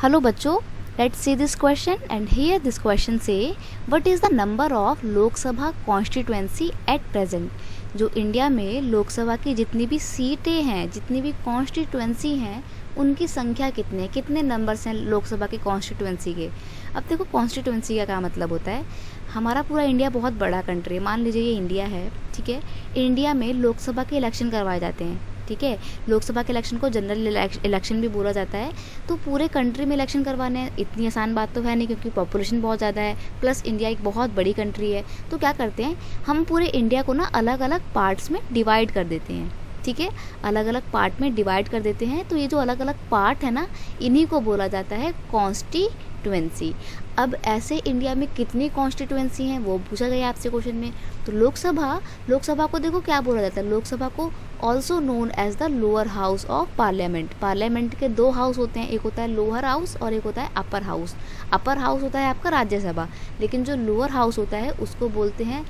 Hello बच्चों, let's see this question and here this question say what is the number of लोक सभा constituency at present। जो India में लोकसभा की जितनी भी सीटें हैं, जितनी भी कॉन्स्टिट्यूएंसी हैं, उनकी संख्या कितने नंबर्स हैं लोकसभा की कॉन्स्टिट्यूएंसी के। अब देखो कॉन्स्टिट्यूएंसी का क्या मतलब होता है। हमारा पूरा इंडिया बहुत बड़ा कंट्री है, मान लीजिए ये इंडिया है, ठीक है। इंडिया में लोकसभा के इलेक्शन करवाए जाते हैं, ठीक है। लोकसभा के इलेक्शन को जनरल इलेक्शन भी बोला जाता है। तो पूरे कंट्री में इलेक्शन करवाने इतनी आसान बात तो है नहीं, क्योंकि पॉपुलेशन बहुत ज़्यादा है, प्लस इंडिया एक बहुत बड़ी कंट्री है। तो क्या करते हैं, हम पूरे इंडिया को ना अलग अलग पार्ट्स में डिवाइड कर देते हैं, ठीक है। अलग अलग पार्ट में डिवाइड कर देते हैं। तो ये जो अलग अलग पार्ट है ना, इन्हीं को बोला जाता है कॉन्स्टिट्यूएंसी। अब ऐसे इंडिया में कितनी कॉन्स्टिट्यूएंसी हैं वो पूछा गया आपसे क्वेश्चन में। तो लोकसभा को देखो क्या बोला जाता है, लोकसभा को also known as the lower house of parliament. Parliament के दो हाउस होते हैं, एक होता है लोअर हाउस और एक होता है अपर हाउस। अपर हाउस होता है आपका राज्यसभा, लेकिन जो लोअर हाउस होता है उसको बोलते हैं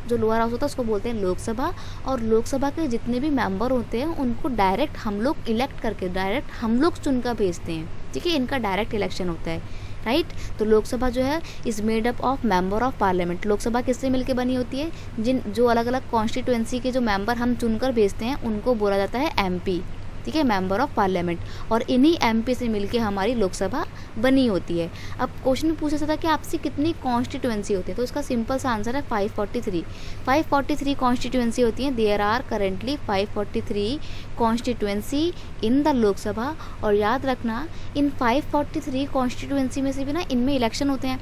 जो लोअर हाउस होता है उसको बोलते हैं लोकसभा। और लोकसभा के जितने भी मेंबर होते हैं उनको डायरेक्ट हम लोग इलेक्ट करके, डायरेक्ट हम लोग चुनकर भेजते हैं, ठीक है। इनका डायरेक्ट इलेक्शन होता है, राइट। तो लोकसभा जो है is made up of member of parliament. Lok Sabha किससे मिलकर बनी होती है, जो अलग अलग कॉन्स्टिट्यूएंसी के जो मेंबर हम चुनकर भेजते हैं उनको बोला जाता है एमपी, ठीक है, मेंबर ऑफ पार्लियामेंट। और इन्हीं एमपी से मिलके हमारी लोकसभा बनी होती है। अब क्वेश्चन में पूछा था कि आपसे कितनी कॉन्स्टिट्यूएंसी होती है, तो इसका सिंपल सा आंसर है 543। 543 कॉन्स्टिट्यूएंसी होती हैं। There are currently 543 constituency in the Lok Sabha. और याद रखना, इन 543 कॉन्स्टिट्यूएंसी में से भी ना इनमें इलेक्शन होते हैं।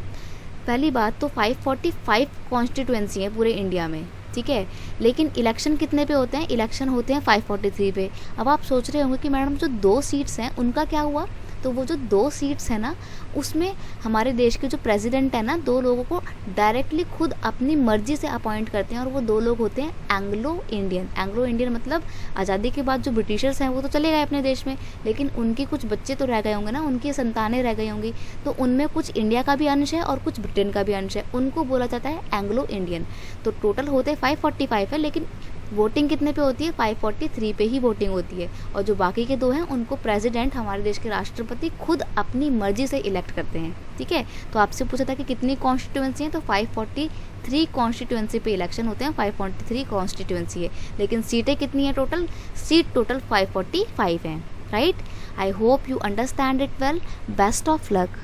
पहली बात तो 545 कॉन्स्टिट्यूएंसी है पूरे इंडिया में, ठीक है, लेकिन इलेक्शन कितने पे होते हैं, इलेक्शन होते हैं 543 पे। अब आप सोच रहे होंगे कि मैडम जो 2 सीट्स हैं उनका क्या हुआ। तो वो जो 2 सीट्स हैं ना, उसमें हमारे देश के जो प्रेसिडेंट है ना, 2 लोगों को डायरेक्टली खुद अपनी मर्जी से अपॉइंट करते हैं। और वो 2 लोग होते हैं एंग्लो इंडियन। एंग्लो इंडियन मतलब आज़ादी के बाद जो ब्रिटिशर्स हैं वो तो चले गए अपने देश में, लेकिन उनके कुछ बच्चे तो रह गए होंगे ना, उनकी संतानें रह गई होंगी। तो उनमें कुछ इंडिया का भी अंश है और कुछ ब्रिटेन का भी अंश है, उनको बोला जाता है एंग्लो इंडियन। तो टोटल होते 545 है, लेकिन वोटिंग कितने पे होती है, 543 पे ही वोटिंग होती है। और जो बाकी के 2 हैं उनको प्रेसिडेंट, हमारे देश के राष्ट्रपति, खुद अपनी मर्जी से इलेक्ट करते हैं, ठीक है। तो आपसे पूछा था कि कितनी कॉन्स्टिट्यूएंसी हैं, तो 543 कॉन्स्टिट्यूएंसी पे इलेक्शन होते हैं। 543 कॉन्स्टिट्यूएंसी है, लेकिन सीटें कितनी हैं टोटल, सीट टोटल 545 हैं, right. I hope you understand it well. Best of luck.